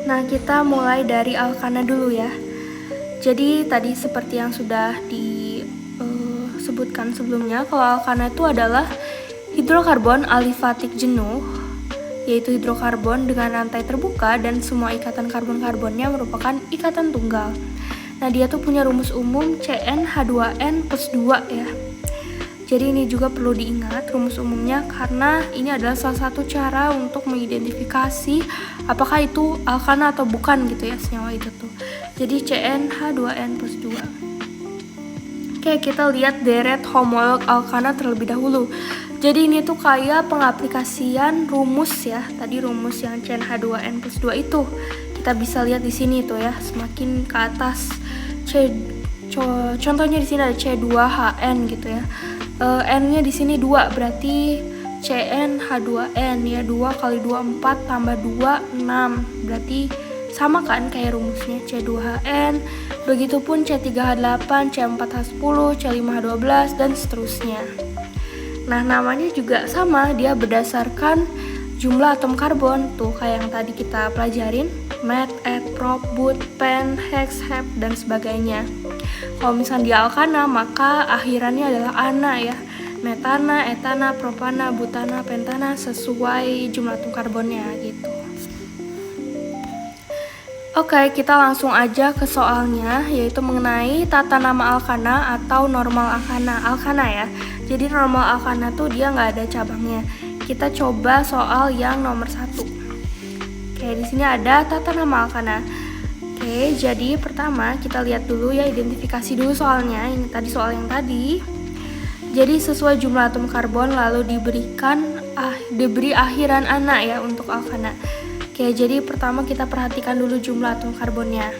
Nah, kita mulai dari alkana dulu ya. Jadi tadi seperti yang sudah disebutkan sebelumnya, kalau alkana itu adalah hidrokarbon alifatik jenuh, yaitu hidrokarbon dengan rantai terbuka dan semua ikatan karbon-karbonnya merupakan ikatan tunggal. Nah, dia tuh punya rumus umum CnH2n plus 2 ya. Jadi ini juga perlu diingat rumus umumnya karena ini adalah salah satu cara untuk mengidentifikasi apakah itu alkana atau bukan gitu ya senyawa itu tuh. Jadi CnH2n plus 2. Oke, kita lihat deret homolog alkana terlebih dahulu. Jadi ini tuh kayak pengaplikasian rumus ya. Tadi rumus yang CnH2n plus 2 itu. Kita bisa lihat di sini tuh ya, semakin ke atas contohnya di sini ada C2HN gitu ya. N-nya di sini 2, berarti CnH2n ya, 2 kali 2 4 tambah 2 6. Berarti sama kan kayak rumusnya C2HN. Begitupun C3H8, C4H10, C5H12 dan seterusnya. Nah, namanya juga sama, dia berdasarkan jumlah atom karbon tuh kayak yang tadi kita pelajarin, met, et, prop, but, pen, hex, hep dan sebagainya. Kalau misalnya di alkana maka akhirannya adalah ana ya, metana, etana, propana, butana, pentana sesuai jumlah atom karbonnya gitu. Oke, kita langsung aja ke soalnya, yaitu mengenai tata nama alkana atau normal alkana ya. Jadi normal alkana tuh dia nggak ada cabangnya. Kita coba soal yang nomor 1. Oke, di sini ada tata nama alkana. Oke, jadi pertama kita lihat dulu ya, identifikasi dulu soalnya. Ini tadi soal yang tadi. Jadi sesuai jumlah atom karbon lalu diberi akhiran ana ya untuk alkana. Oke, jadi pertama kita perhatikan dulu jumlah atom karbonnya.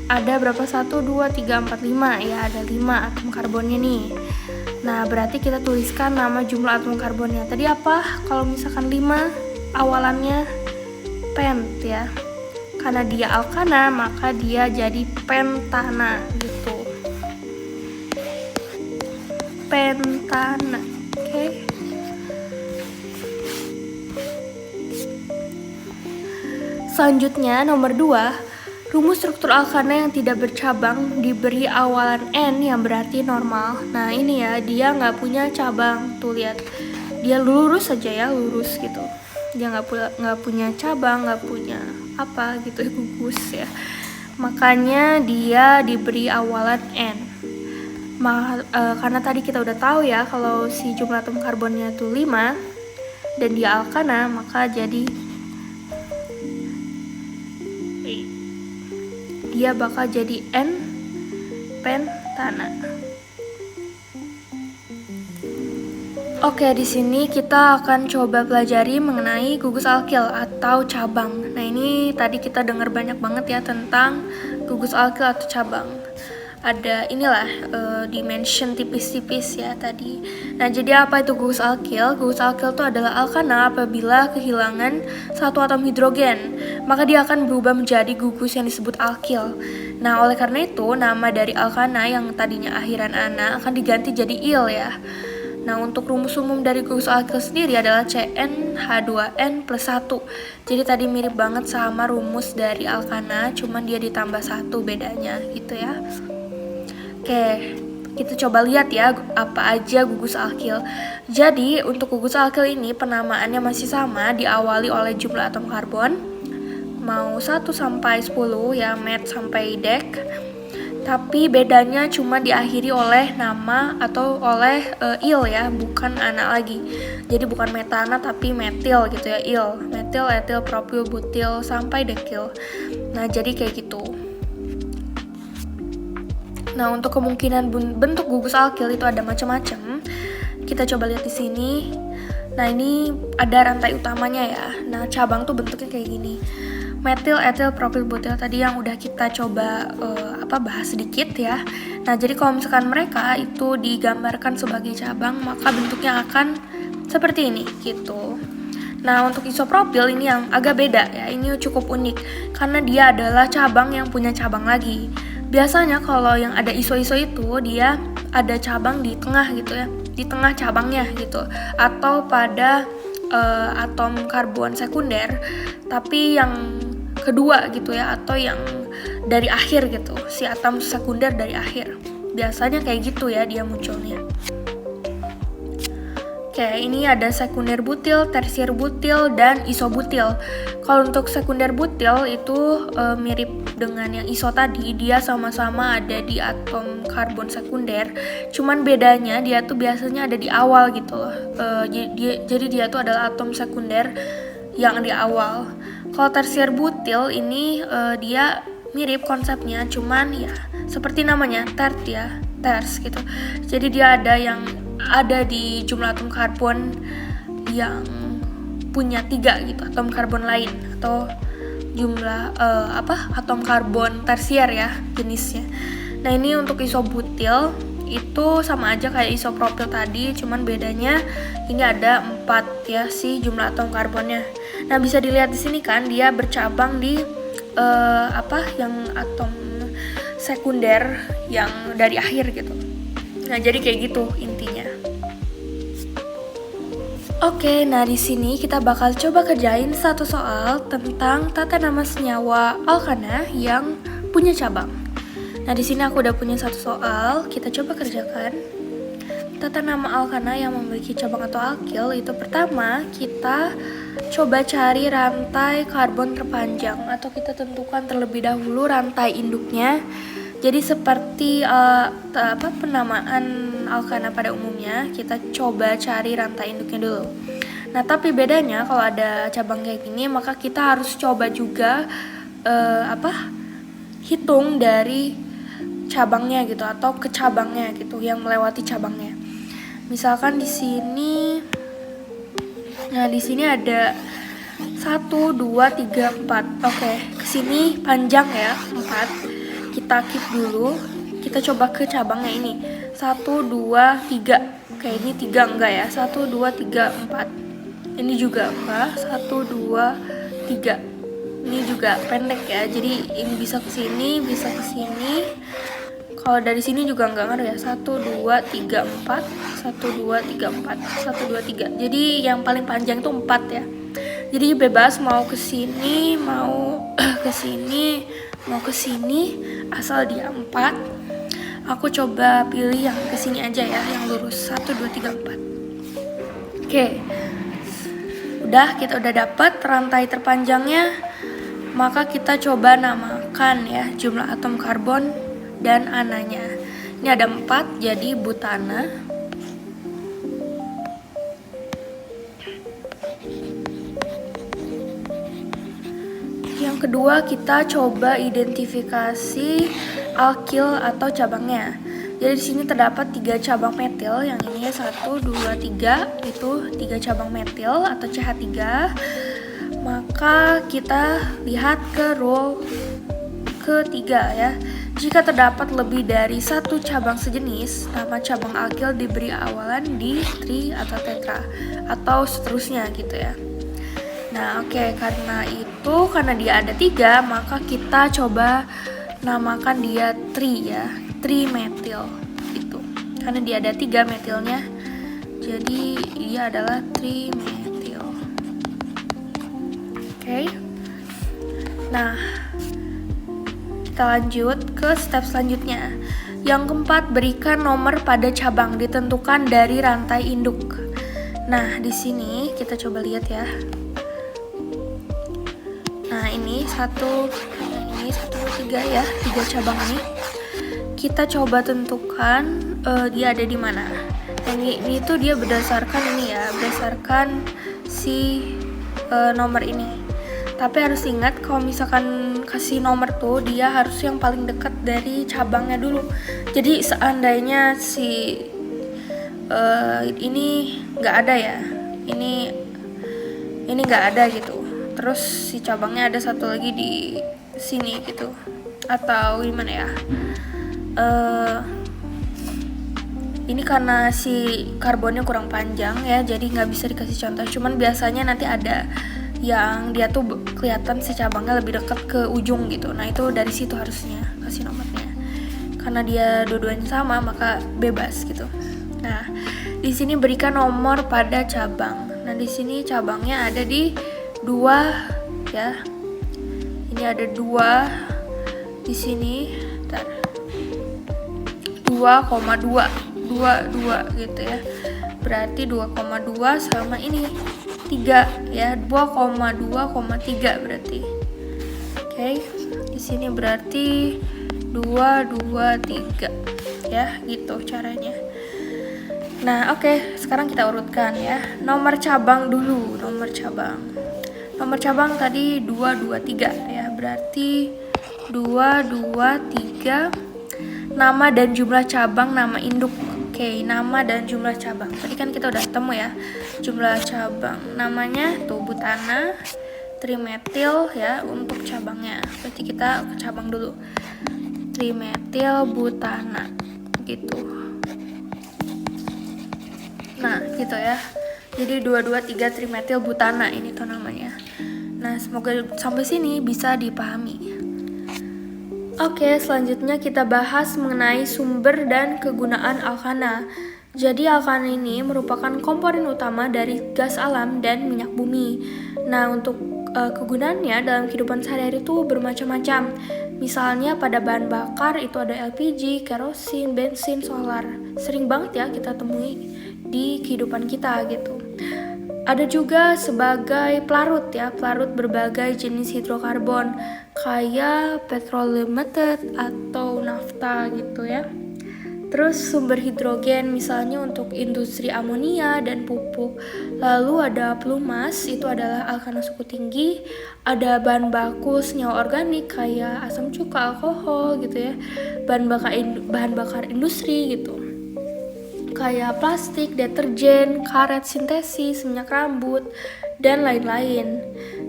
Ada berapa? 1, 2, 3, 4, 5 ya, ada 5 atom karbonnya nih. Nah, berarti kita tuliskan nama jumlah atom karbonnya. Tadi apa? Kalau misalkan 5 awalannya pent ya. Karena dia alkana, maka dia jadi pentana gitu. Pentana. Oke. Selanjutnya nomor 2, rumus struktur alkana yang tidak bercabang diberi awalan N yang berarti normal. Nah, ini ya, dia nggak punya cabang. Tuh lihat, dia lurus saja ya, lurus gitu. Dia nggak punya cabang, nggak punya apa gitu, gugus ya. Makanya dia diberi awalan N. Karena tadi kita udah tahu ya kalau si jumlah atom karbonnya tuh 5 dan dia alkana, maka jadi dia bakal jadi N pentana. Oke, di sini kita akan coba pelajari mengenai gugus alkil atau cabang. Nah, ini tadi kita dengar banyak banget ya tentang gugus alkil atau cabang. Ada inilah dimension tipis-tipis ya tadi. Nah, jadi apa itu gugus alkil? Gugus alkil itu adalah alkana apabila kehilangan satu atom hidrogen, maka dia akan berubah menjadi gugus yang disebut alkil. Nah, oleh karena itu nama dari alkana yang tadinya akhiran ana akan diganti jadi il ya. Nah, untuk rumus umum dari gugus alkil sendiri adalah CnH2n plus 1. Jadi tadi mirip banget sama rumus dari alkana, cuman dia ditambah 1 bedanya gitu ya. Oke, kita coba lihat ya apa aja gugus alkil. Jadi untuk gugus alkil ini penamaannya masih sama, diawali oleh jumlah atom karbon. Mau 1 sampai 10 ya, met sampai dec. Tapi bedanya cuma diakhiri oleh nama atau oleh il ya, bukan ana lagi. Jadi bukan metana tapi metil gitu ya, il. Metil, etil, propil, butil sampai dekil. Nah, jadi kayak gitu. Nah, untuk kemungkinan bentuk gugus alkil itu ada macam-macam. Kita coba lihat di sini. Nah, ini ada rantai utamanya ya. Nah, cabang tuh bentuknya kayak gini. Metil, etil, propil, butil tadi yang udah kita coba bahas sedikit ya. Nah, jadi kalau misalkan mereka itu digambarkan sebagai cabang, maka bentuknya akan seperti ini gitu. Nah, untuk isopropil ini yang agak beda ya. Ini cukup unik karena dia adalah cabang yang punya cabang lagi. Biasanya kalau yang ada iso-iso itu dia ada cabang di tengah gitu ya, di tengah cabangnya gitu, atau pada atom karbon sekunder. Tapi yang kedua gitu ya, atau yang dari akhir gitu, si atom sekunder dari akhir. Biasanya kayak gitu ya dia munculnya. Oke, ini ada sekunder butil, tersier butil, dan isobutil. Kalau untuk sekunder butil itu mirip dengan yang iso tadi, dia sama-sama ada di atom karbon sekunder. Cuman bedanya dia tuh biasanya ada di awal gitu loh. Jadi dia tuh adalah atom sekunder yang di awal. Kalau tersier butil ini dia mirip konsepnya, cuman ya seperti namanya ters gitu. Jadi dia ada di jumlah atom karbon yang punya 3 gitu, atom karbon lain, atau jumlah atom karbon tersier ya jenisnya. Nah ini untuk isobutil itu sama aja kayak isopropil tadi, cuman bedanya ini ada 4 ya si jumlah atom karbonnya. Nah bisa dilihat di sini kan dia bercabang di yang atom sekunder yang dari akhir gitu. Nah, jadi kayak gitu intinya. Oke, nah di sini kita bakal coba kerjain satu soal tentang tata nama senyawa alkana yang punya cabang. Nah, di sini aku udah punya satu soal, kita coba kerjakan. Tata nama alkana yang memiliki cabang atau alkil itu pertama kita coba cari rantai karbon terpanjang, atau kita tentukan terlebih dahulu rantai induknya. Jadi seperti penamaan alkana pada umumnya, kita coba cari rantai induknya dulu. Nah, tapi bedanya kalau ada cabang kayak gini, maka kita harus coba juga hitung dari cabangnya gitu, atau ke cabangnya gitu, yang melewati cabangnya. Misalkan di sini, nah di sini ada 1, 2, 3, 4. Oke, kesini panjang ya, 4. Kita keep dulu, kita coba ke cabangnya ini 1, 2, 3. Oke, ini 3 enggak ya, 1, 2, 3, 4. Ini juga enggak, 1, 2, 3. Ini juga pendek ya, jadi ini bisa ke sini, bisa ke sini. Kalau dari sini juga enggak ngaruh ya, 1, 2, 3, 4. 1, 2, 3, 4. 1, 2, 3. Jadi yang paling panjang itu 4 ya. Jadi bebas mau ke sini, mau ke sini, mau ke sini, asal dia 4. Aku coba pilih yang ke sini aja ya, yang lurus 1, 2, 3, 4. Oke. Kita udah dapat rantai terpanjangnya. Maka kita coba namakan ya jumlah atom karbon dan ananya. Ini ada 4, jadi butana. Yang kedua kita coba identifikasi alkil atau cabangnya. Jadi di sini terdapat 3 cabang metil, yang ini 1, 2, 3, itu 3 cabang metil atau CH3. Maka kita lihat ke rule ketiga ya. Jika terdapat lebih dari 1 cabang sejenis, nama cabang alkil diberi awalan di tri atau tetra, atau seterusnya gitu ya. Nah oke, karena dia ada 3, maka kita coba namakan dia tri ya, trimetil itu. Karena dia ada 3 metilnya, jadi dia adalah trimetil. Oke. Nah, kita lanjut ke step selanjutnya. Yang keempat, berikan nomor pada cabang ditentukan dari rantai induk. Nah, di sini kita coba lihat ya. Nah, ini 1, 2, 3 ya, 3 cabang ini. Kita coba tentukan dia ada di mana. Ini tuh dia berdasarkan si nomor ini. Tapi harus ingat kalau misalkan kasih nomor tuh dia harus yang paling dekat dari cabangnya dulu. Jadi seandainya si ini nggak ada ya, ini nggak ada gitu. Terus si cabangnya ada satu lagi di sini gitu, atau gimana ya? Ini karena si karbonnya kurang panjang ya, jadi nggak bisa dikasih contoh. Cuman biasanya nanti ada yang dia tuh kelihatan si cabangnya lebih dekat ke ujung gitu. Nah itu dari situ harusnya kasih nomornya. Karena dia dua-duanya sama, maka bebas gitu. Nah di sini berikan nomor pada cabang. Nah di sini cabangnya ada di 2 ya. Ini ada 2 di sini. Bentar. 2,2 gitu ya. Berarti 2,2 sama ini 3 ya. 2,2,3 berarti. Oke. Di sini berarti 2, 2, 3 ya, gitu caranya. Nah, oke, sekarang kita urutkan ya. Nomor cabang dulu, nomor cabang. Nomor cabang tadi 2, 2, 3 ya. Berarti 2, 2, 3. Nama dan jumlah cabang, nama induk. Oke, nama dan jumlah cabang. Tadi kan kita udah ketemu ya. Jumlah cabang. Namanya tuh butana, trimetil ya untuk cabangnya. Berarti kita ke cabang dulu. Trimetil butana gitu. Nah, gitu ya. Jadi 223 trimetil butana ini tuh namanya. Nah, semoga sampai sini bisa dipahami. Oke, selanjutnya kita bahas mengenai sumber dan kegunaan alkana. Jadi alkana ini merupakan komponen utama dari gas alam dan minyak bumi. Nah, untuk kegunaannya dalam kehidupan sehari-hari itu bermacam-macam. Misalnya pada bahan bakar itu ada LPG, kerosin, bensin, solar. Sering banget ya kita temui di kehidupan kita gitu. Ada juga sebagai pelarut ya, pelarut berbagai jenis hidrokarbon kayak petroleum method atau nafta gitu ya. Terus sumber hidrogen misalnya untuk industri amonia dan pupuk. Lalu ada pelumas, itu adalah alkana suku tinggi. Ada bahan baku senyawa organik kayak asam cuka, alkohol gitu ya. Bahan bakar industri gitu. Kayak plastik, deterjen, karet sintesis, minyak rambut, dan lain-lain.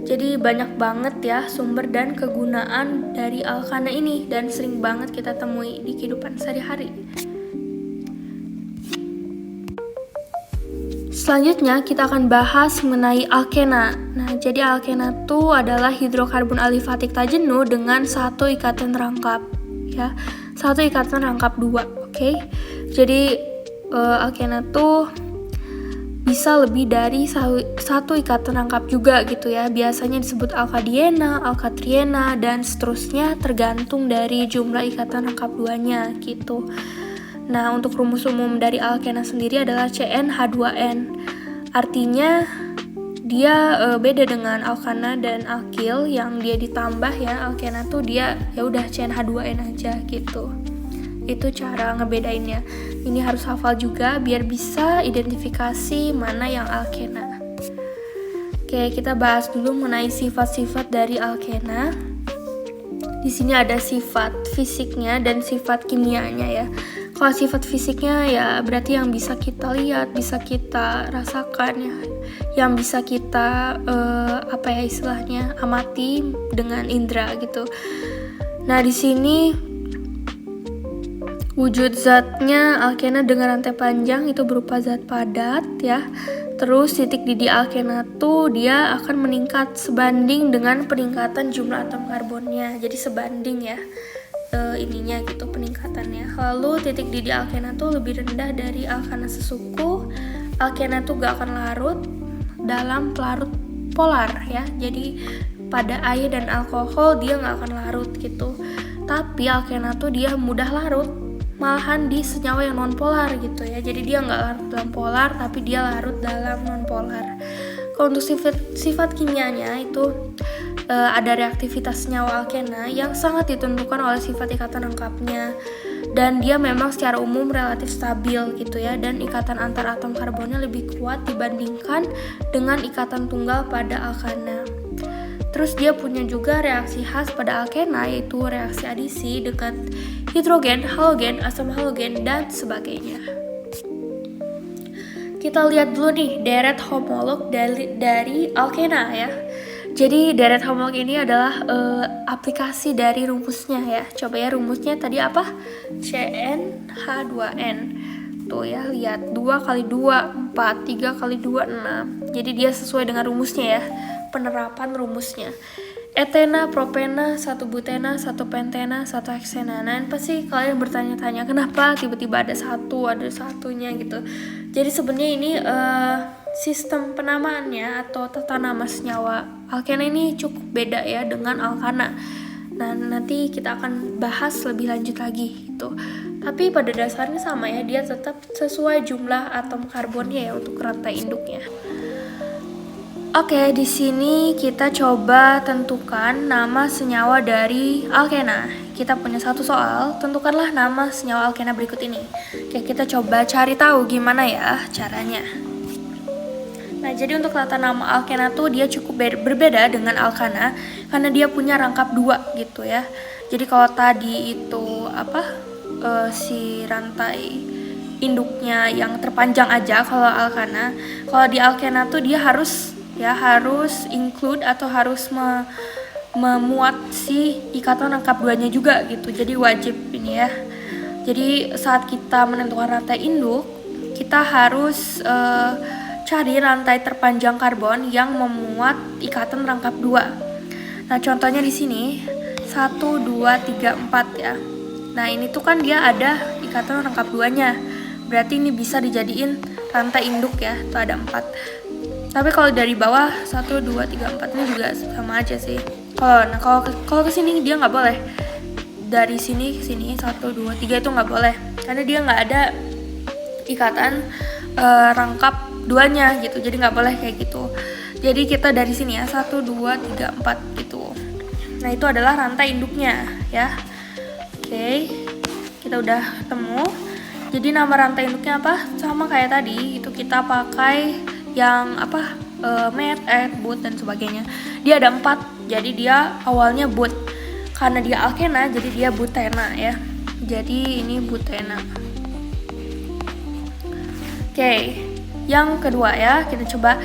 Jadi banyak banget ya sumber dan kegunaan dari alkana ini dan sering banget kita temui di kehidupan sehari-hari. Selanjutnya kita akan bahas mengenai alkena. Nah, jadi alkena itu adalah hidrokarbon alifatik tak jenuh dengan satu ikatan rangkap ya. Satu ikatan rangkap 2, oke? Jadi alkena tuh bisa lebih dari satu ikatan rangkap juga gitu ya. Biasanya disebut alkadiena, alkatriena, dan seterusnya tergantung dari jumlah ikatan rangkap 2-nya gitu. Nah, untuk rumus umum dari alkena sendiri adalah CnH2n. Artinya dia beda dengan alkana dan alkil yang dia ditambah ya. Alkena tuh dia ya udah CnH2n aja gitu. Itu cara ngebedainnya. Ini harus hafal juga biar bisa identifikasi mana yang alkena. Oke, kita bahas dulu mengenai sifat-sifat dari alkena. Di sini ada sifat fisiknya dan sifat kimianya ya. Kalau sifat fisiknya ya berarti yang bisa kita lihat, bisa kita rasakan ya, yang bisa kita istilahnya amati dengan indera gitu. Nah, di sini wujud zatnya alkena dengan rantai panjang itu berupa zat padat ya. Terus titik didih alkena tuh dia akan meningkat sebanding dengan peningkatan jumlah atom karbonnya. Jadi sebanding ya ininya gitu peningkatannya. Lalu titik didih alkena tuh lebih rendah dari alkana sesuku. Alkena tuh gak akan larut dalam pelarut polar ya. Jadi pada air dan alkohol dia gak akan larut gitu. Tapi alkena tuh dia mudah larut, malahan di senyawa yang non-polar gitu ya. Jadi dia nggak larut dalam polar, tapi dia larut dalam non-polar. Kalau untuk sifat kimianya itu ada reaktivitas senyawa alkena yang sangat ditentukan oleh sifat ikatan rangkapnya. Dan dia memang secara umum relatif stabil gitu ya. Dan ikatan antar atom karbonnya lebih kuat dibandingkan dengan ikatan tunggal pada alkana. Terus dia punya juga reaksi khas pada alkena, yaitu reaksi adisi dengan hidrogen, halogen, asam halogen, dan sebagainya. Kita lihat dulu nih deret homolog dari alkena ya. Jadi deret homolog ini adalah aplikasi dari rumusnya ya. Coba ya rumusnya tadi apa? CnH2n. Tuh ya, lihat 2 kali 2, 4, 3 kali 2, 6. Jadi dia sesuai dengan rumusnya ya. Penerapan rumusnya etena, propena, 1 butena, 1 pentena, 1 heksena. Nah, pasti kalian bertanya-tanya kenapa tiba-tiba ada satunya gitu. Jadi sebenarnya ini sistem penamaannya atau tata nama senyawa alkena ini cukup beda ya dengan alkana. Nah, nanti kita akan bahas lebih lanjut lagi gitu. Tapi pada dasarnya sama ya, dia tetap sesuai jumlah atom karbonnya ya untuk rantai induknya. Oke, di sini kita coba tentukan nama senyawa dari alkena. Kita punya satu soal, tentukanlah nama senyawa alkena berikut ini. Oke, kita coba cari tahu gimana ya caranya. Nah, jadi untuk tata nama alkena tuh dia cukup berbeda dengan alkana karena dia punya rangkap 2 gitu ya. Jadi kalau tadi itu si rantai induknya yang terpanjang aja kalau alkana, kalau di alkena tuh dia harus include atau harus memuat si ikatan rangkap 2-nya juga gitu. Jadi wajib ini ya. Jadi saat kita menentukan rantai induk, kita harus cari rantai terpanjang karbon yang memuat ikatan rangkap 2. Nah, contohnya di sini 1, 2, 3, 4 ya. Nah, ini tuh kan dia ada ikatan rangkap 2-nya. Berarti ini bisa dijadiin rantai induk ya, tuh ada 4. Tapi kalau dari bawah 1, 2, 3, 4 ini juga sama aja sih. Kalau ke sini dia nggak boleh. Dari sini ke sini 1, 2, 3 itu nggak boleh. Karena dia nggak ada ikatan rangkap 2-nya gitu. Jadi nggak boleh kayak gitu. Jadi kita dari sini ya 1, 2, 3, 4 gitu. Nah, itu adalah rantai induknya ya. Oke. Kita udah ketemu. Jadi nama rantai induknya apa? Sama kayak tadi, itu kita pakai yang met, but dan sebagainya. Dia ada 4, jadi dia awalnya but. Karena dia alkena, jadi dia butena ya. Jadi ini butena. Oke, yang kedua ya, kita coba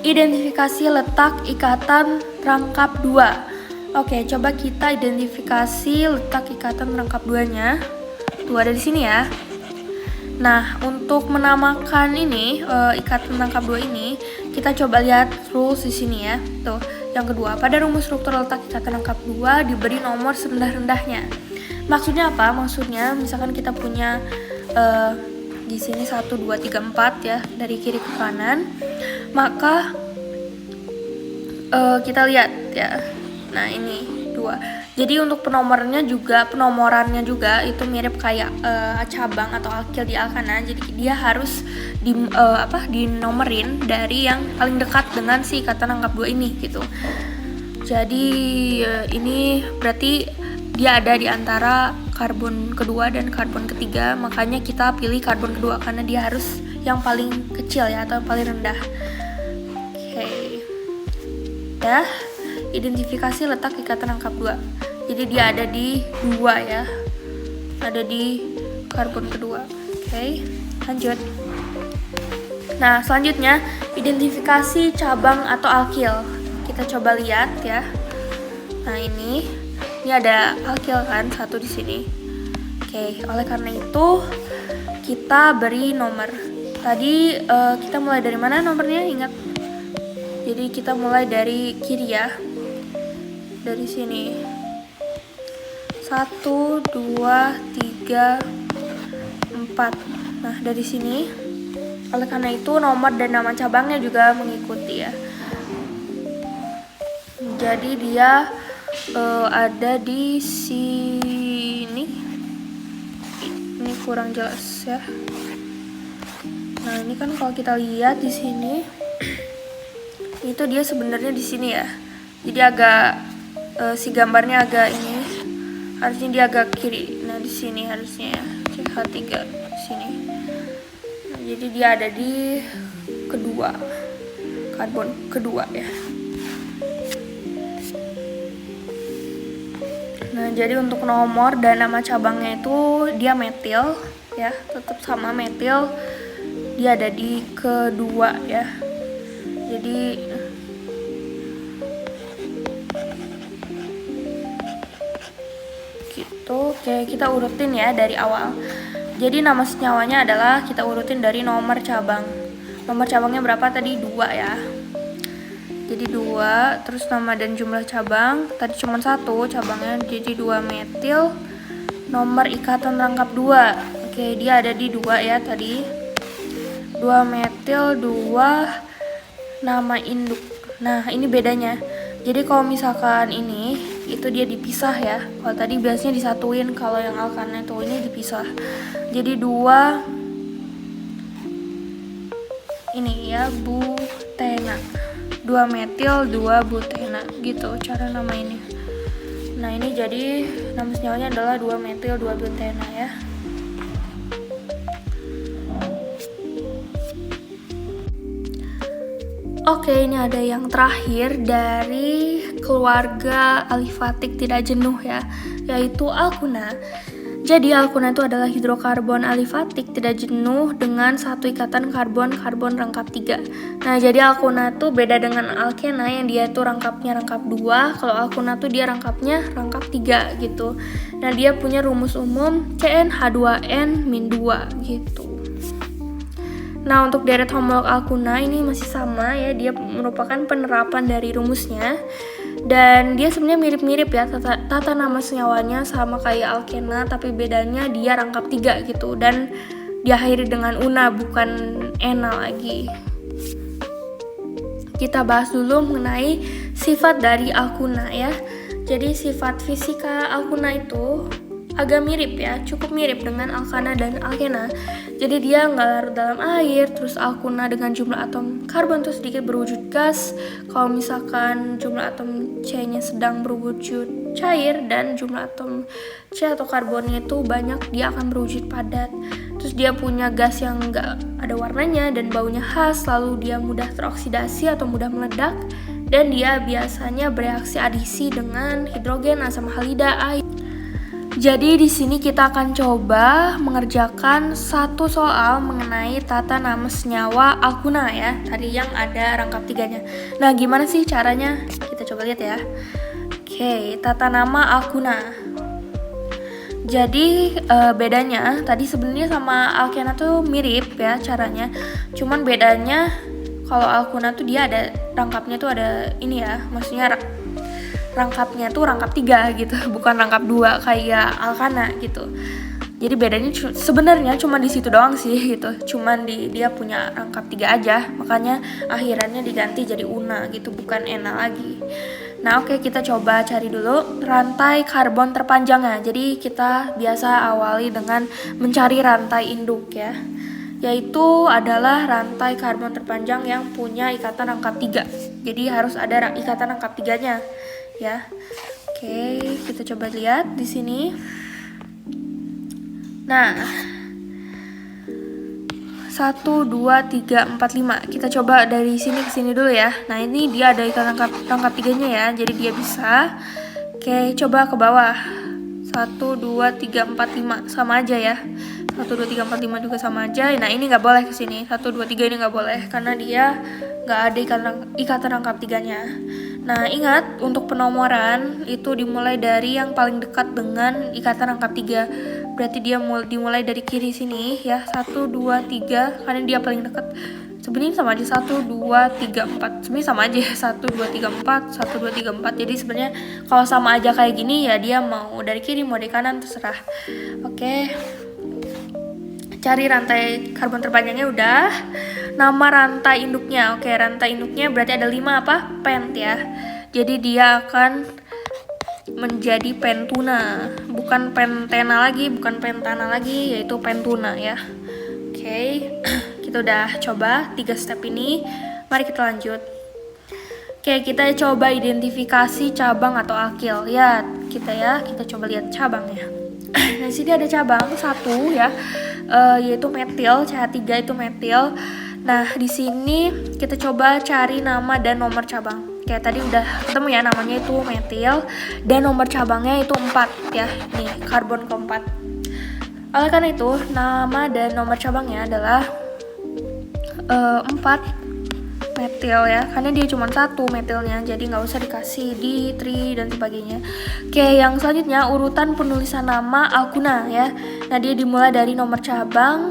identifikasi letak ikatan rangkap 2. Oke, coba kita identifikasi letak ikatan rangkap 2-nya. Tuh ada di sini ya. Nah, untuk menamakan ini ikatan rangkap 2 ini, kita coba lihat rules di sini ya. Tuh, yang kedua, pada rumus struktur letak ikatan rangkap 2 diberi nomor serendah-rendahnya. Maksudnya apa? Maksudnya misalkan kita punya di sini 1, 2, 3, 4 ya, dari kiri ke kanan. Maka kita lihat ya. Nah, ini 2. Jadi untuk penomorannya juga itu mirip kayak cabang atau alkil di alkana. Jadi dia harus dinomerin dari yang paling dekat dengan si ikatan rangkap 2 ini gitu. Jadi ini berarti dia ada di antara karbon kedua dan karbon ketiga, makanya kita pilih karbon kedua karena dia harus yang paling kecil ya atau paling rendah. Oke. Ya. Identifikasi letak ikatan rangkap 2. Jadi dia ada di 2 ya. Ada di karbon kedua. Oke, lanjut. Nah, selanjutnya identifikasi cabang atau alkil. Kita coba lihat ya. Nah, ini ada alkil kan, 1 di sini. Oke, oleh karena itu kita beri nomor. Tadi kita mulai dari mana nomornya? Ingat. Jadi kita mulai dari kiri ya. Dari sini 1, 2, 3, 4. Nah, dari sini oleh karena itu nomor dan nama cabangnya juga mengikuti ya. Jadi dia ada di sini. Ini kurang jelas ya. Nah, ini kan kalau kita lihat di sini itu dia sebenarnya di sini ya. Jadi agak si gambarnya agak ini, harusnya dia agak kiri. Nah, di sini harusnya ya, CH3 di sini. Nah, jadi dia ada di kedua, karbon kedua ya. Nah, jadi untuk nomor dan nama cabangnya itu dia metil ya, tetap sama metil. Dia ada di kedua ya. Jadi oke, kita urutin ya dari awal. Jadi nama senyawanya adalah kita urutin dari nomor cabang. Nomor cabangnya berapa tadi? 2 ya. Jadi 2, terus nama dan jumlah cabang. Tadi cuma 1 cabangnya, jadi 2 metil. Nomor ikatan rangkap 2. Oke, dia ada di 2 ya tadi. 2 metil, 2 nama induk. Nah, ini bedanya. Jadi kalau misalkan ini itu dia dipisah ya. Kalau tadi biasanya disatuin, kalau yang alkana itu ini dipisah. Jadi 2 ini ya, butena. 2 metil, 2 butena gitu cara namainnya. Nah, ini jadi nama senyawanya adalah 2 metil, 2 butena ya. Oke, ini ada yang terakhir dari keluarga alifatik tidak jenuh ya, yaitu alkuna. Jadi alkuna itu adalah hidrokarbon alifatik tidak jenuh dengan satu ikatan karbon-karbon rangkap 3. Nah, jadi alkuna itu beda dengan alkena yang dia itu rangkapnya rangkap 2. Kalau alkuna tuh dia rangkapnya rangkap 3 gitu. Nah, dia punya rumus umum CnH2n-2 gitu. Nah, untuk deret homolog alkuna ini masih sama ya, dia merupakan penerapan dari rumusnya. Dan dia sebenarnya mirip-mirip ya, tata nama senyawanya sama kayak alkena, tapi bedanya dia rangkap 3 gitu. Dan diakhiri dengan una, bukan ena lagi. Kita bahas dulu mengenai sifat dari alkuna ya. Jadi sifat fisika alkuna itu agak mirip ya, cukup mirip dengan alkana dan alkena. Jadi dia nggak larut dalam air, terus alkuna dengan jumlah atom karbon tuh sedikit berwujud gas. Kalau misalkan jumlah atom C-nya sedang berwujud cair dan jumlah atom C atau karbonnya itu banyak, dia akan berwujud padat. Terus dia punya gas yang nggak ada warnanya dan baunya khas, lalu dia mudah teroksidasi atau mudah meledak, dan dia biasanya bereaksi adisi dengan hidrogen, asam halida, air. Jadi di sini kita akan coba mengerjakan satu soal mengenai tata nama senyawa alkuna ya, tadi yang ada rangkap 3-nya. Nah, gimana sih caranya? Kita coba lihat ya. Oke, tata nama alkuna. Jadi bedanya tadi sebenarnya sama alkena tuh mirip ya caranya. Cuman bedanya kalau alkuna tuh dia ada rangkapnya tuh ada ini ya, maksudnya rangkapnya tuh rangkap 3 gitu, bukan rangkap 2 kayak alkana gitu. Jadi bedanya sebenarnya cuma di situ doang sih gitu. Cuman dia punya rangkap 3 aja, makanya akhirannya diganti jadi una gitu, bukan ena lagi. Nah, oke, kita coba cari dulu rantai karbon terpanjangnya. Jadi kita biasa awali dengan mencari rantai induk ya, yaitu adalah rantai karbon terpanjang yang punya ikatan rangkap 3. Jadi harus ada ikatan rangkap 3-nya ya. Oke, kita coba lihat di sini. Nah, 1, 2, 3, 4, 5. Kita coba dari sini ke sini dulu ya. Nah, ini dia ada ikatan rangkap 3-nya ya, jadi dia bisa. Oke, coba ke bawah. 1, 2, 3, 4, 5 sama aja ya. 1, 2, 3, 4, 5 juga sama aja. Nah, ini nggak boleh ke sini. 1, 2, 3 ini nggak boleh karena dia nggak ada ikatan rangkap 3-nya. Nah, ingat untuk penomoran itu dimulai dari yang paling dekat dengan ikatan rangkap 3. Berarti dia dimulai dari kiri sini ya. 1, 2, 3 karena dia paling dekat. Sebenarnya sama aja 1, 2, 3, 4. Sebenarnya sama aja ya, 1, 2, 3, 4, 1, 2, 3, 4. Jadi sebenarnya kalau sama aja kayak gini ya dia mau dari kiri mau dari kanan terserah. Oke. Cari rantai karbon terpanjangnya udah. Nama rantai induknya. Oke, rantai induknya berarti ada 5 apa? Pent ya. Jadi dia akan menjadi pentuna, bukan pentena lagi, bukan pentana lagi, yaitu pentuna ya. Oke, kita udah coba 3 step ini. Mari kita lanjut. Oke, kita coba identifikasi cabang atau alkil. Ya, kita coba lihat cabangnya. Nah, sini ada cabang 1 ya, yaitu metil, CH3 itu metil. Nah, di sini kita coba cari nama dan nomor cabang. Kayak tadi udah ketemu ya, namanya itu metil dan nomor cabangnya itu 4 ya. Nih, karbon keempat. Oleh karena itu, nama dan nomor cabangnya adalah 4 metil ya, karena dia cuma 1 metilnya, jadi nggak usah dikasih di, tri, dan sebagainya. Oke, yang selanjutnya urutan penulisan nama alkuna ya. Nah, dia dimulai dari nomor cabang,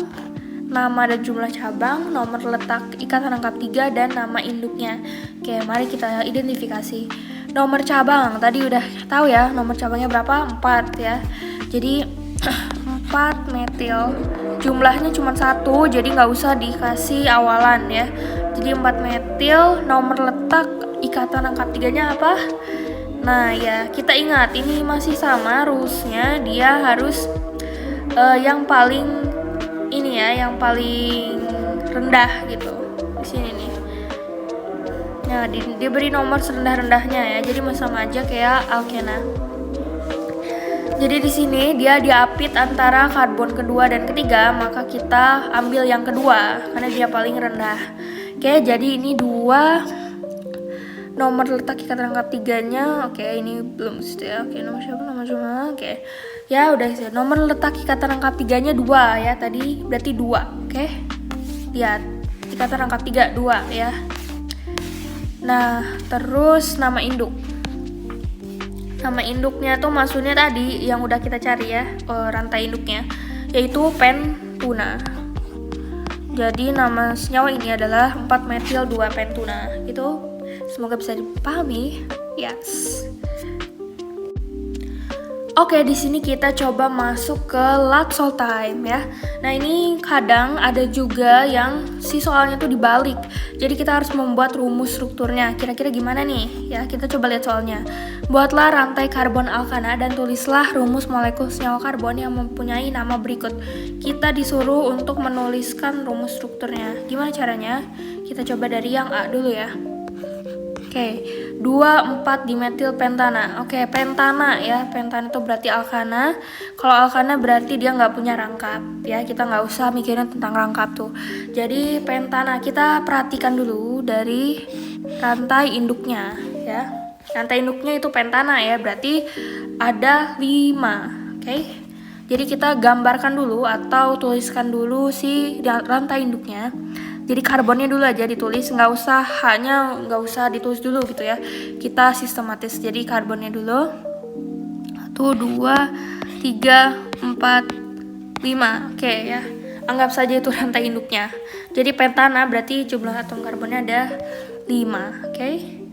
nama dan jumlah cabang, nomor letak ikatan rangkap 3, dan nama induknya. Oke, mari kita identifikasi. Nomor cabang, tadi udah tahu ya, nomor cabangnya berapa? 4 ya. Jadi 4 4 metil. Jumlahnya cuma 1, jadi nggak usah dikasih awalan ya. Jadi 4 metil, nomor letak ikatan angka 3-nya apa? Nah ya, kita ingat ini masih sama rules-nya, dia harus yang paling ini ya, yang paling rendah gitu di sini nih. Nah, diberi nomor serendah-rendahnya ya. Jadi sama aja kayak alkena. Jadi di sini dia diapit antara karbon kedua dan ketiga, maka kita ambil yang kedua karena dia paling rendah. Oke, jadi ini 2 nomor letak ikatan angka 3-nya. Oke, ini belum mesti ya. Oke, nomor siapa? Nomor cuma. Oke. Ya, udah sih. Nomor letak ikatan angka 3-nya 2 ya. Tadi berarti 2. Oke. Lihat. Ikatan angka 3 2 ya. Nah, terus nama induk. Nama induknya tuh maksudnya tadi yang udah kita cari ya, rantai induknya, yaitu pentuna. Jadi nama senyawa ini adalah 4 metil 2 pentuna. Itu semoga bisa dipahami. Yes. Oke, di sini kita coba masuk ke Latsol time ya. Nah, ini kadang ada juga yang si soalnya tuh dibalik. Jadi kita harus membuat rumus strukturnya. Kira-kira gimana nih? Ya, kita coba lihat soalnya. Buatlah rantai karbon alkana dan tulislah rumus molekul senyawa karbon yang mempunyai nama berikut. Kita disuruh untuk menuliskan rumus strukturnya. Gimana caranya? Kita coba dari yang A dulu ya. Oke, 2,4 dimetil pentana. Oke, pentana ya. Pentana itu berarti alkana. Kalau alkana berarti dia nggak punya rangkap ya. Kita nggak usah mikirin tentang rangkap tuh. Jadi pentana, kita perhatikan dulu dari rantai induknya ya. Rantai induknya itu pentana ya. Berarti ada 5. Oke. Jadi kita gambarkan dulu atau tuliskan dulu si rantai induknya. Jadi karbonnya dulu aja ditulis, nggak usah ditulis dulu gitu ya. Kita sistematis. Jadi karbonnya dulu 1, 2, 3, 4, 5. Oke ya. Anggap saja itu rantai induknya. Jadi pentana berarti jumlah atom karbonnya ada 5. Oke.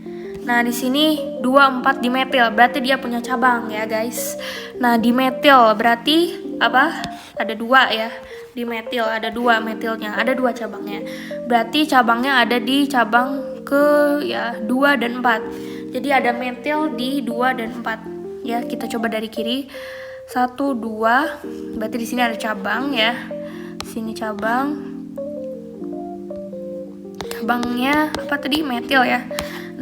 Nah, di sini 2,4 dimetil, berarti dia punya cabang ya, guys. Nah, dimetil berarti apa? Ada 2 ya. Dimetil ada 2 metilnya, ada 2 cabangnya. Berarti cabangnya ada di cabang ke ya 2 dan 4. Jadi ada metil di 2 dan 4. Ya, kita coba dari kiri. 1, 2. Berarti di sini ada cabang ya. Sini cabang. Cabangnya apa tadi? Metil ya.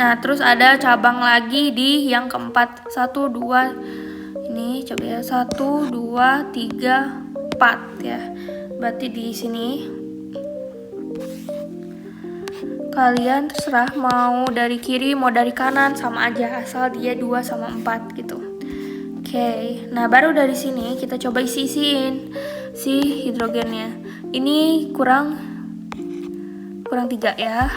Nah, terus ada cabang lagi di yang keempat. 1, 2. Ini coba ya. 1, 2, 3, 4 ya. Berarti di sini kalian terserah mau dari kiri mau dari kanan sama aja, asal dia 2 sama 4 gitu. Oke, nah baru dari sini kita coba isi-isiin si hidrogennya. Ini kurang 3 ya.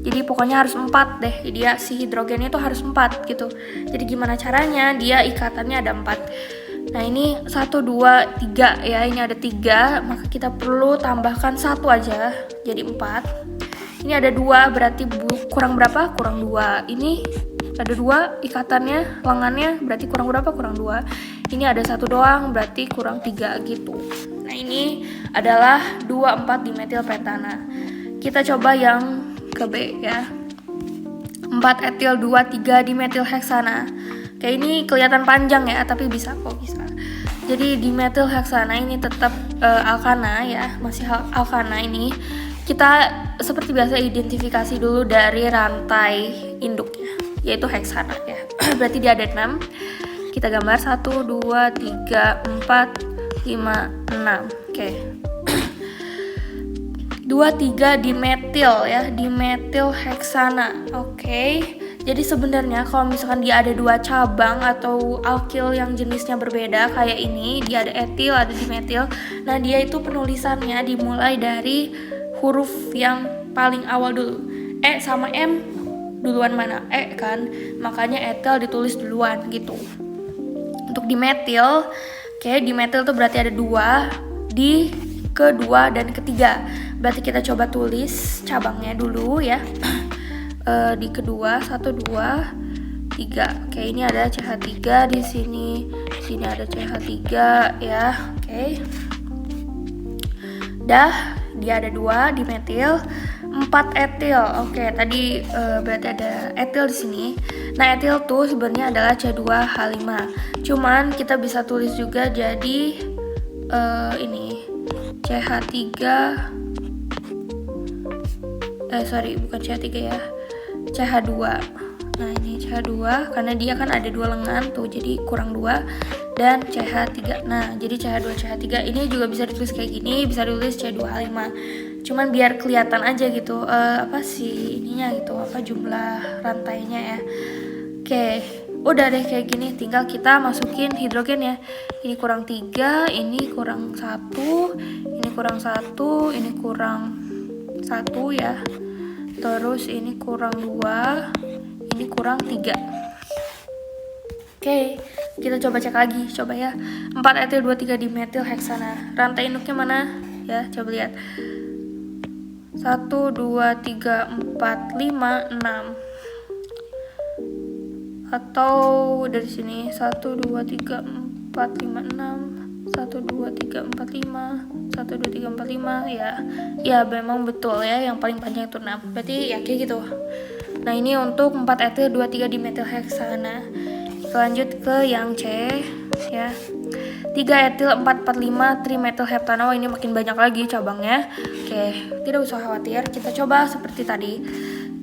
Jadi pokoknya harus 4 deh. Jadi ya si hidrogennya tuh harus 4 gitu. Jadi gimana caranya? Dia ikatannya ada 4. Nah, ini 1, 2, 3 ya. Ini ada 3, maka kita perlu tambahkan 1 aja. Jadi 4. Ini ada 2, berarti kurang berapa? Kurang 2. Ini ada 2 ikatannya, lengannya, berarti kurang berapa? Kurang 2. Ini ada 1 doang, berarti kurang 3 gitu. Nah, ini adalah 2,4 dimetil pentana. Kita coba yang ke B ya. 4 etil 2, 3 dimetil heksana. Kayak ini kelihatan panjang ya, tapi bisa kok, bisa. Jadi dimetil heksana ini tetap alkana ya, masih alkana ini. Kita seperti biasa identifikasi dulu dari rantai induknya, yaitu heksana ya. Berarti dia ada 6. Kita gambar 1, 2, 3, 4, 5, 6. Oke. 2, 3 dimetil ya, dimetil heksana. Oke. Jadi sebenarnya kalau misalkan dia ada 2 cabang atau alkil yang jenisnya berbeda kayak ini, dia ada etil, ada dimetil. Nah, dia itu penulisannya dimulai dari huruf yang paling awal dulu. E sama M duluan mana? E kan. Makanya etil ditulis duluan gitu. Untuk dimetil, oke, dimetil tuh berarti ada 2 di kedua dan ketiga. Berarti kita coba tulis cabangnya dulu ya. Di kedua 1, 2, 3. Oke, ini ada CH3 di sini sini ada CH3 ya. Oke. Dah, dia ada 2 dimetil, 4 etil. Oke, tadi berarti ada etil di sini. Nah, etil tuh sebenarnya adalah C2H5. Cuman kita bisa tulis juga jadi ini CH3 bukan CH3 ya. CH2. Nah, ini CH2 karena dia kan ada 2 lengan tuh, jadi kurang 2 dan CH3. Nah, jadi CH2 CH3 ini juga bisa ditulis kayak gini, bisa ditulis C2H5. Cuman biar kelihatan aja gitu apa sih ininya gitu, apa jumlah rantainya ya. Oke, udah deh kayak gini, tinggal kita masukin hidrogen ya. Ini kurang 3, ini kurang 1, ini kurang 1, ini kurang 1 ya. Terus ini kurang 2, ini kurang 3. Oke, kita coba cek lagi, coba ya. 4 etil 23 dimetil heksana. Rantai induknya mana? Ya, coba lihat. 1 2 3 4 5 6. Atau dari sini 1 2 3 4 5 6, 1 2 3 4 5, 1 2 3 4 5 ya. Ya memang betul ya, yang paling panjang itu 6. Berarti ya kayak gitu. Nah, ini untuk 4 etil 23 dimetil heksana. Kita lanjut ke yang C ya. 3 etil 445 trimetil heptana. Ini makin banyak lagi cabangnya. Oke, tidak usah khawatir. Kita coba seperti tadi.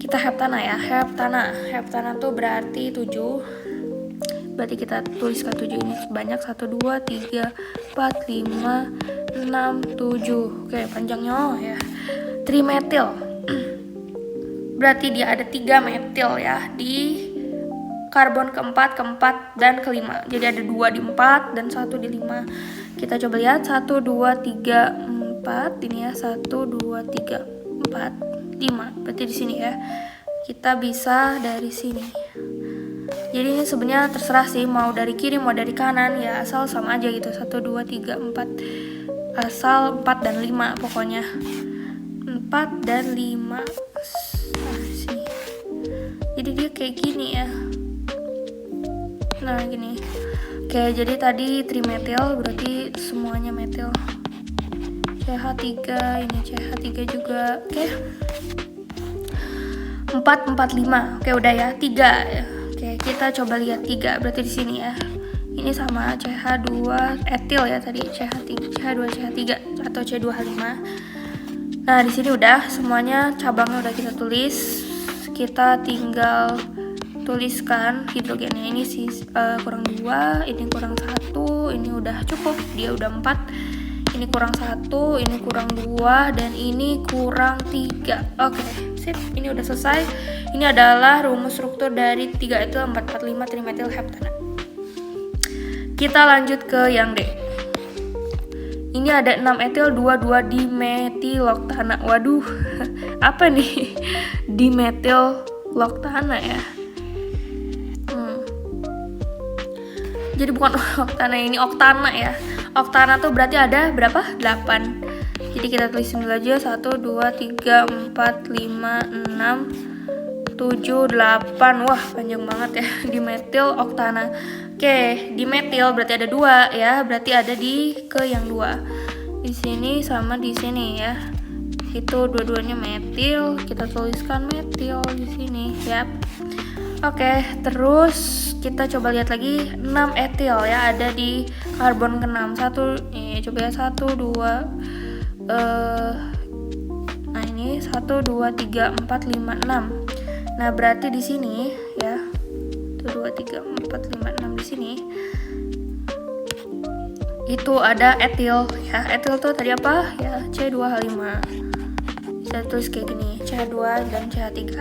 Kita heptana ya. Heptana tuh berarti 7. Berarti kita tuliskan 7 ini banyak. 1 2 3 4 5 6 7. Oke, panjangnya ya. Trimetil. Berarti dia ada 3 metil ya di karbon keempat, dan kelima. Jadi ada 2 di 4 dan 1 di 5. Kita coba lihat 1 2 3 4 ini ya. 1 2 3 4 5. Berarti di sini ya. Kita bisa dari sini. Jadi ini sebenarnya terserah sih, mau dari kiri mau dari kanan ya, asal sama aja gitu. 1 2 3 4. Asal 4 dan 5 pokoknya. 4 dan 5. Nah, sini. Jadi dia kayak gini ya. Nah, gini. Oke, jadi tadi trimetil berarti semuanya metil. CH3, ini CH3 juga. Oke. 4 4 5. Oke, udah ya. 3. Oke, kita coba lihat 3 berarti di sini ya. Ini sama CH2 etil ya tadi, CH2 CH3 atau C2H5. Nah, di sini udah semuanya cabangnya udah kita tulis. Kita tinggal tuliskan hidrogennya. Ini sih kurang 2, ini kurang 1, ini udah cukup, dia udah 4. Ini kurang 1, ini kurang 2, dan ini kurang 3. Oke, sip, ini udah selesai. Ini adalah rumus struktur dari 3 etil 445 trimetil heptana. Kita lanjut ke yang D. Ini ada 6 etil 22 dimetiloktana. Waduh, apa nih? Dimetiloktana ya. Jadi bukan oktana, ini oktana ya. Oktana tuh berarti ada berapa? 8. Jadi kita tulisin dulu aja. 1, 2, 3, 4, 5, 6, 7, 8. Wah, panjang banget ya. Dimetil oktana. Oke, dimetil berarti ada 2 ya. Berarti ada di ke yang 2. Di sini sama di sini ya. Itu dua-duanya metil. Kita tuliskan metil di sini ya. Oke, terus kita coba lihat lagi 6 etil ya, ada di karbon ke-6. Coba ya 1 2 nah ini 1 2 3 4 5 6. Nah, berarti di sini ya. 1 2 3 4 5 6 di sini. Itu ada etil ya. Etil tuh tadi apa? Ya, C2H5. Bisa tulis kayak gini, CH2 dan CH3.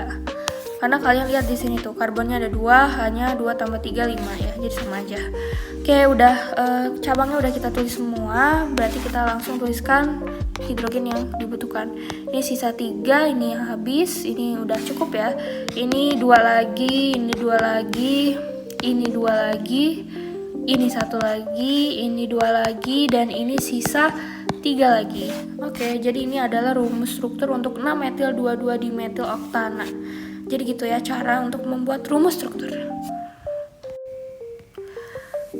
Karena kalian lihat di sini tuh karbonnya ada 2, hanya 2 tambah 3 5 ya, jadi sama aja. Oke, udah cabangnya udah kita tulis semua, berarti kita langsung tuliskan hidrogen yang dibutuhkan. Ini sisa 3, ini yang habis, ini udah cukup ya. Ini 2 lagi, ini 2 lagi, ini 2 lagi, ini 1 lagi, ini 2 lagi, dan ini sisa 3 lagi. Oke, jadi ini adalah rumus struktur untuk 6 metil 22 dimetil oktana. Jadi gitu ya cara untuk membuat rumus struktur.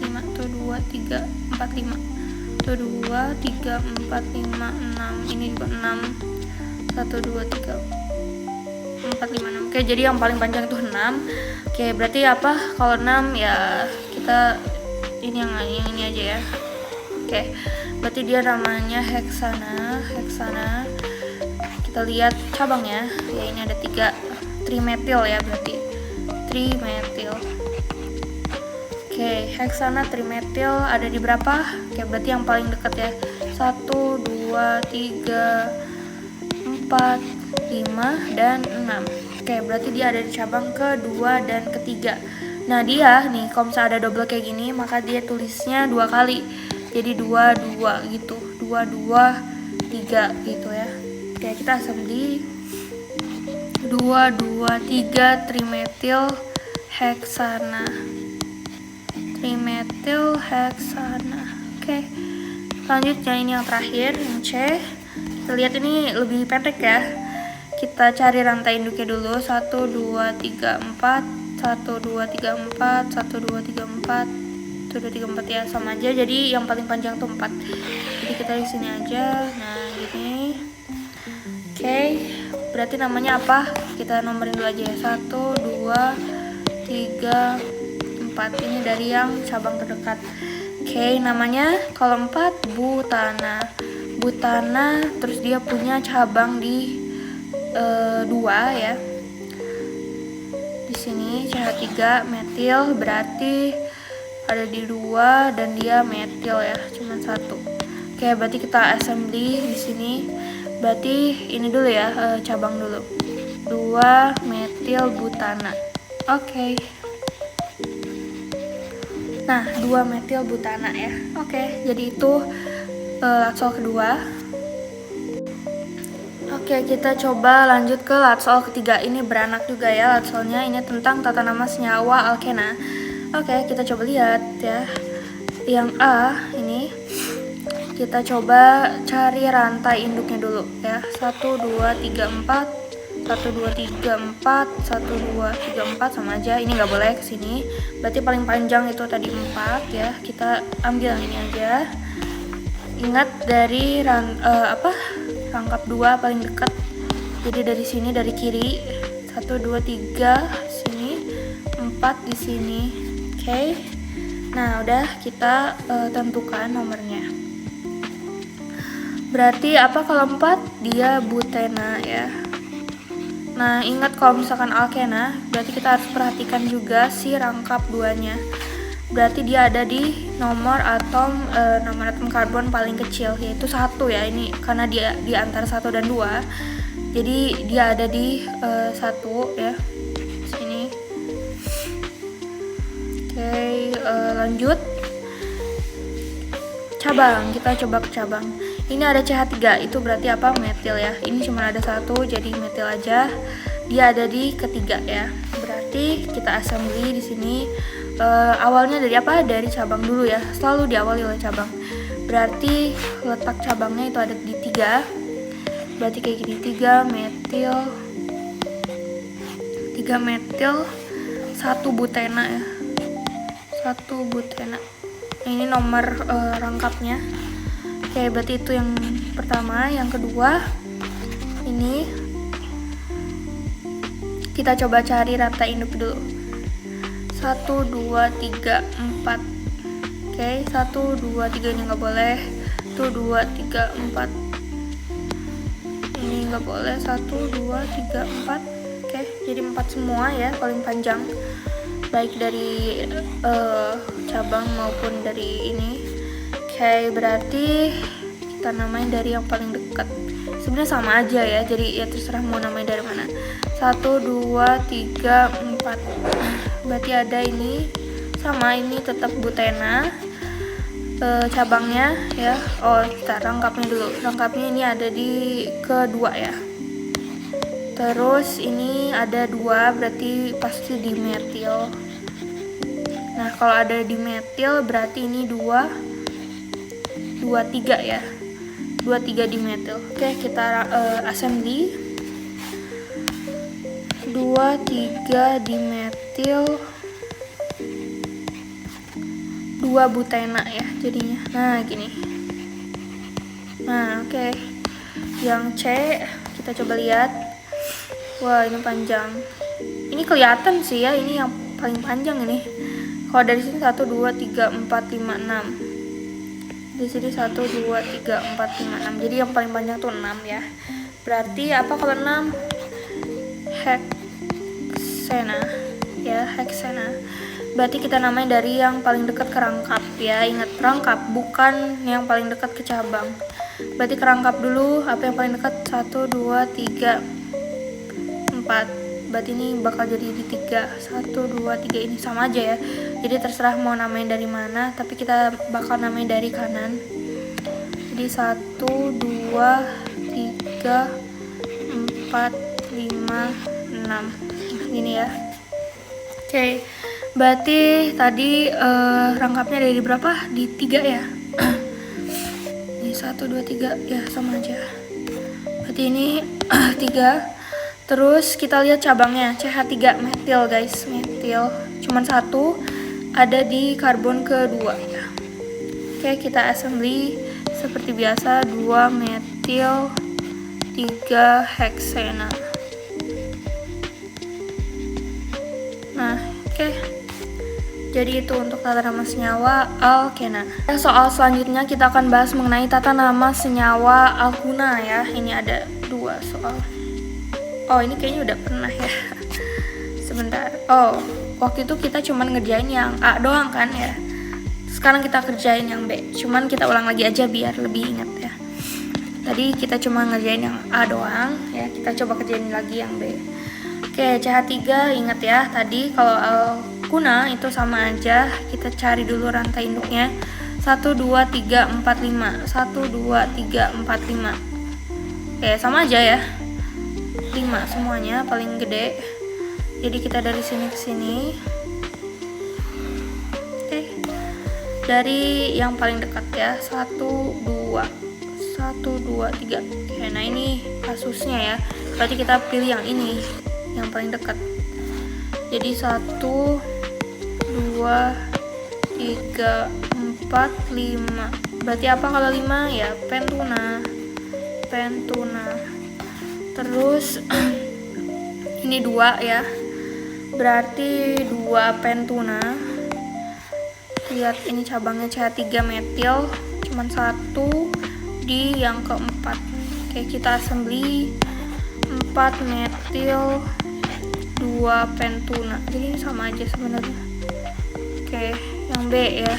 5 tuh 2 3 4 5 tuh 2 3 4 5 6 ini juga 6 1 2 3 4 5 6. Oke, jadi yang paling panjang itu 6. Oke, berarti apa kalau 6 ya kita ini yang ini aja ya. Oke, berarti dia namanya heksana. Kita lihat cabangnya ya, ini ada 3 trimetil ya, berarti trimetil. Oke, heksana trimetil ada di berapa? Oke, berarti yang paling dekat ya, 1 2 3 4 5 dan 6. Oke, berarti dia ada di cabang kedua dan ketiga. Nah, dia nih kalau misalnya ada double kayak gini, maka dia tulisnya 2 kali. Jadi 2 2 gitu. 2 2 3 gitu ya. Oke, kita assembly 2 2 3 trimetil heksana. Trimetil heksana. Oke. Selanjutnya ini yang terakhir, yang C. Kita lihat ini lebih pendek ya. Kita cari rantai induknya dulu. 1 2 3 4 1 2 3 4 1 2 3 4 1 2 3 4 ya, sama aja. Jadi yang paling panjang tuh 4. Jadi kita di sini aja. Nah, gini. Oke, berarti namanya apa? Kita nomorin dulu aja ya. 1 2 3 4. Ini dari yang cabang terdekat. Oke, namanya kalau 4 butana. Butana, terus dia punya cabang di 2 ya. Di sini CH3 metil, berarti ada di 2 dan dia metil ya, cuma 1. Oke, berarti kita assembly di sini. Berarti ini dulu ya, cabang dulu. 2 metil butana. Oke. Nah, 2 metil butana ya. Oke, jadi itu latsol kedua. Oke, kita coba lanjut ke latsol ketiga. Ini beranak juga ya latsolnya. Ini tentang tata nama senyawa alkena. Oke, kita coba lihat ya. Yang A ini kita coba cari rantai induknya dulu ya. 1 2 3 4 1 2 3 4 1 2 3 4 sama aja. Ini nggak boleh ke sini. Berarti paling panjang itu tadi 4 ya. Kita ambil yang ini aja. Ingat dari rangkap 2 paling dekat. Jadi dari sini dari kiri 1 2 3 sini 4 di sini. Oke. Nah, udah kita tentukan nomornya. Berarti apa kalau 4? Dia butena ya. Nah, ingat kalau misalkan alkena, berarti kita harus perhatikan juga si rangkap 2-nya. Berarti dia ada di nomor atom karbon paling kecil, yaitu 1 ya. Ini karena dia di antara 1 dan 2. Jadi dia ada di 1 ya. Sini. Oke, lanjut. Cabang, kita coba ke cabang. Ini ada CH3, itu berarti apa? Metil ya. Ini cuma ada 1, jadi metil aja. Dia ada di ketiga ya. Berarti kita assembly di sini. Awalnya dari apa? Dari cabang dulu ya. Selalu diawali oleh cabang. Berarti letak cabangnya itu ada di 3. Berarti kayak gini, 3 metil 1 butena ya. 1 butena. Ini nomor rangkapnya. Oke, berarti itu yang pertama. Yang kedua, ini kita coba cari rantai induk dulu. 1 2 3 4. Oke, 1 2 3 ini nggak boleh. 1 2 3 4. Ini nggak boleh. 1 2 3 4. Oke, jadi 4 semua ya, paling panjang. Baik dari cabang maupun dari ini. Oke, berarti kita namain dari yang paling dekat. Sebenarnya sama aja ya, jadi ya terserah mau namain dari mana. 1 2 3 4. Berarti ada ini sama, ini tetap butena. Cabangnya ya. Oh, kita rangkapnya dulu. Rangkapnya ini ada di kedua ya. Terus ini ada 2, berarti pasti dimetil. Nah, kalau ada dimetil berarti ini 2 3 ya. 2 3 dimetil. Oke, kita assembly. 2 3 dimetil 2 butena ya jadinya. Nah, gini. Nah, oke. Yang C kita coba lihat. Wah, ini panjang. Ini kelihatan sih ya, ini yang paling panjang ini. Kalau dari sini 1 2 3 4 5 6. Di sini 1 2 3 4 5 6. Jadi yang paling panjang tuh 6 ya. Berarti apa kalau 6? Heksena ya, heksena. Berarti kita namain dari yang paling dekat ke rangkap ya. Ingat, rangkap bukan yang paling dekat ke cabang. Berarti ke rangkap dulu. Apa yang paling dekat? 1 2 3 4. Berarti ini bakal jadi di 3. 1 2 3 ini sama aja ya. Jadi terserah mau namain dari mana, tapi kita bakal namain dari kanan. Jadi 1 2 3 4 5 6. Gini ya. Oke. Berarti tadi rangkapnya dari berapa? Di 3 ya. Ini 1 2 3 ya, sama aja. Berarti ini 3. Terus kita lihat cabangnya, CH3 metil guys, metil. Cuman 1 ada di karbon kedua ya. Oke, kita assembly seperti biasa. 2 metil 3 heksena. Nah, oke. Jadi itu untuk tata nama senyawa alkena. Soal selanjutnya kita akan bahas mengenai tata nama senyawa alkuna ya. Ini ada 2 soal. Oh, ini kayaknya udah pernah ya. Sebentar. Oh, waktu itu kita cuman ngerjain yang A doang kan ya. Sekarang kita kerjain yang B. Cuman kita ulang lagi aja biar lebih ingat ya. Tadi kita cuma ngerjain yang A doang ya. Kita coba kerjain lagi yang B. Oke, CH3 ingat ya. Tadi kalau kuna itu sama aja. Kita cari dulu rantai induknya. 1, 2, 3, 4, 5. 1, 2, 3, 4, 5. Oke, sama aja ya. 5 semuanya paling gede. Jadi kita dari sini ke sini. Oke. Dari yang paling dekat ya. 1, 2. 1, 2, 3. Oke, nah ini kasusnya ya. Berarti kita pilih yang ini, yang paling dekat. Jadi 1, 2, 3, 4, 5. Berarti apa kalau 5? Ya pentuna. Terus ini 2 ya. Berarti 2 pentuna. Lihat ini cabangnya CH3 metil, cuman 1 di yang keempat. Oke, kita assembly 4 metil 2 pentuna. Jadi ini sama aja sebenarnya. Oke, yang B ya.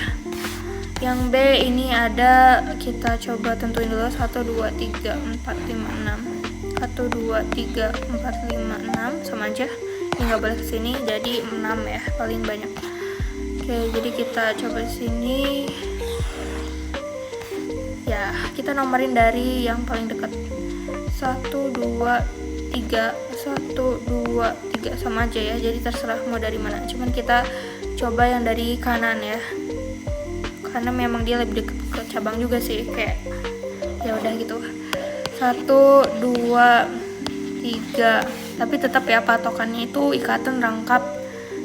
Yang B ini ada, kita coba tentuin dulu. 1, 2, 3, 4, 5, 6. 1, 2, 3, 4, 5, 6 sama aja. Ini nggak boleh kesini, jadi 6 ya paling banyak. Oke, jadi kita coba sini. Ya, kita nomorin dari yang paling dekat. 1, 2, 3, 1, 2, 3 sama aja ya. Jadi terserah mau dari mana. Cuman kita coba yang dari kanan ya. Karena memang dia lebih dekat ke cabang juga sih, kayak ya udah gitu. 1, 2, 3. Tapi tetap ya patokannya itu ikatan rangkap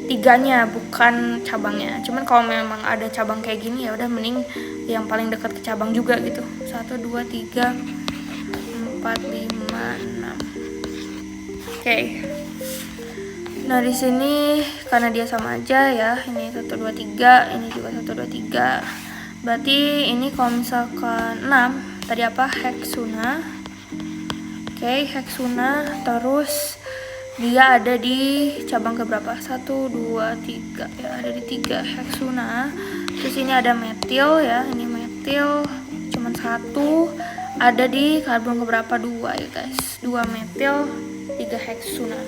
3-nya, bukan cabangnya. Cuman kalau memang ada cabang kayak gini ya udah mending yang paling dekat ke cabang juga gitu. 1, 2, 3, 4, 5, 6. Oke. Nah, di sini karena dia sama aja ya. Ini 1, 2, 3, ini juga 1, 2, 3. Berarti ini kalau misalkan 6, tadi apa? Heksuna. Oke, heksuna. Terus dia ada di cabang keberapa? 1, 2, 3 ya, ada di 3 heksuna. Terus ini ada metil ya, ini metil cuman 1, ada di karbon keberapa? 2 ya guys. 2 metil 3 heksuna.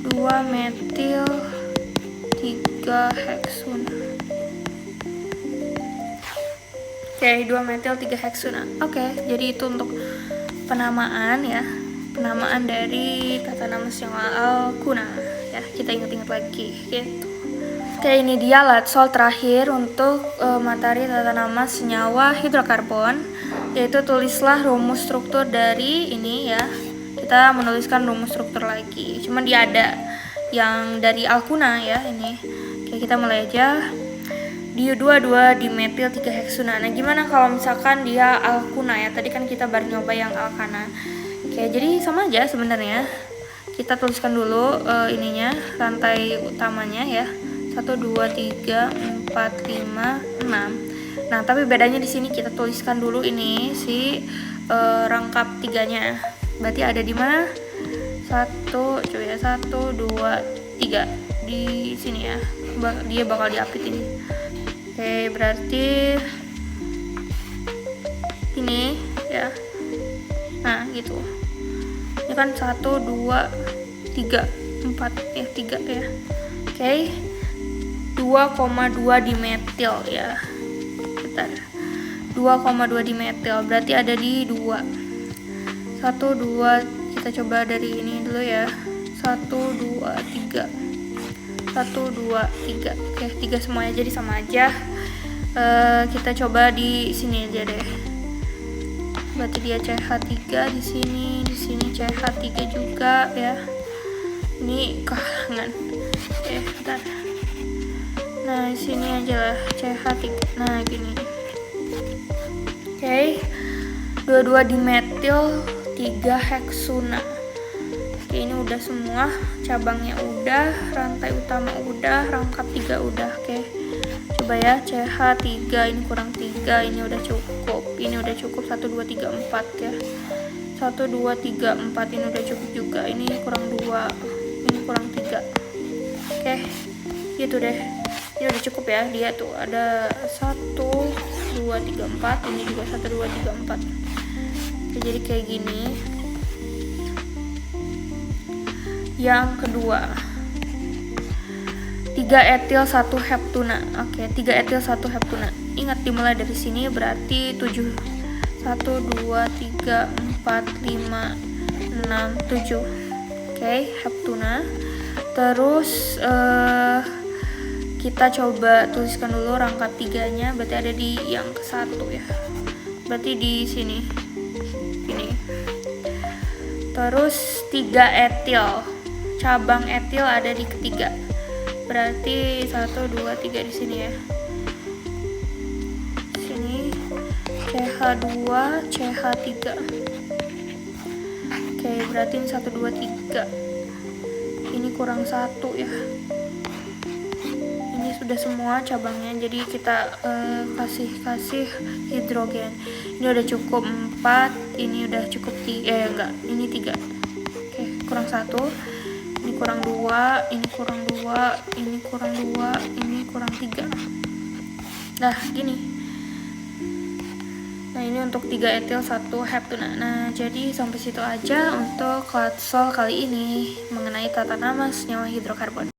2 metil 3 heksuna. Oke, 2 metil 3 heksuna. Oke, jadi itu untuk penamaan ya. Penamaan dari tata nama senyawa alkuna ya, kita ingat-ingat lagi gitu. Oke, ini dia latsol terakhir untuk materi tata nama senyawa hidrokarbon, yaitu tulislah rumus struktur dari ini ya. Kita menuliskan rumus struktur lagi, cuman dia ada yang dari alkuna ya ini. Oke, kita mulai aja. Diu22 dimetil 3 heksuna. Nah, gimana kalau misalkan dia alkuna ya? Tadi kan kita baru nyoba yang alkana. Oke, jadi sama aja sebenarnya. Kita tuliskan dulu ininya, rantai utamanya ya. 1, 2, 3, 4, 5, 6. Nah, tapi bedanya di sini kita tuliskan dulu ini si rangkap 3-nya. Berarti ada di mana? 1, coba ya, 1, 2, 3 di sini ya. Dia bakal diapit ini. Oke, berarti ini ya. Nah, gitu. Ini kan 1, 2, 3, 4 ya, 3 ya. Oke. 2,2 dimetil ya. Bentar. 2,2 dimetil berarti ada di 2. 1, 2, kita coba dari ini dulu ya. 1, 2, 3. 1, 2, 3. Oke, 3 semuanya jadi sama aja. Kita coba di sini aja deh. Berarti dia CH3 di sini CH3 juga ya. Ini kahangan. Oke, bentar. Nah, di sini aja lah CH3. Nah, gini. Oke. 22 dimetil 3 heksuna. Oke, ini udah semua, cabangnya udah, rantai utama udah, rangkap 3 udah. Oke, coba ya, CH3 ini kurang 3, ini udah cukup. Ini udah cukup 1, 2, 3, 4 ya. 1, 2, 3, 4 ini udah cukup juga. Ini kurang 2, ini kurang 3. Oke, gitu deh. Ini udah cukup ya, dia tuh ada 1, 2, 3, 4, ini juga 1, 2, 3, 4. Oke, jadi kayak gini. Yang kedua, 3 etil 1 heptuna. Oke, 3 etil 1 heptuna. Ingat dimulai dari sini berarti 7. 1 2 3 4 5 6 7. Oke, heptuna. Terus kita coba tuliskan dulu rangkap 3-nya, berarti ada di yang ke-1 ya. Berarti di sini. Ini. Terus 3 etil. Cabang etil ada di ketiga. Berarti 1 2 3 di sini ya. Sini CH2, CH3. Oke, berarti ini 1 2 3. Ini kurang 1 ya. Sudah semua cabangnya, jadi kita kasih hidrogen. Ini udah cukup 4, ini udah cukup 3, enggak, ini 3. Oke, kurang 1, ini kurang 2, ini kurang 2, ini kurang 2, ini kurang 3. Nah, gini. Nah, ini untuk 3 etil 1 heptuna. Nah, jadi sampai situ aja untuk Klatsol kali ini mengenai tata nama senyawa hidrokarbon.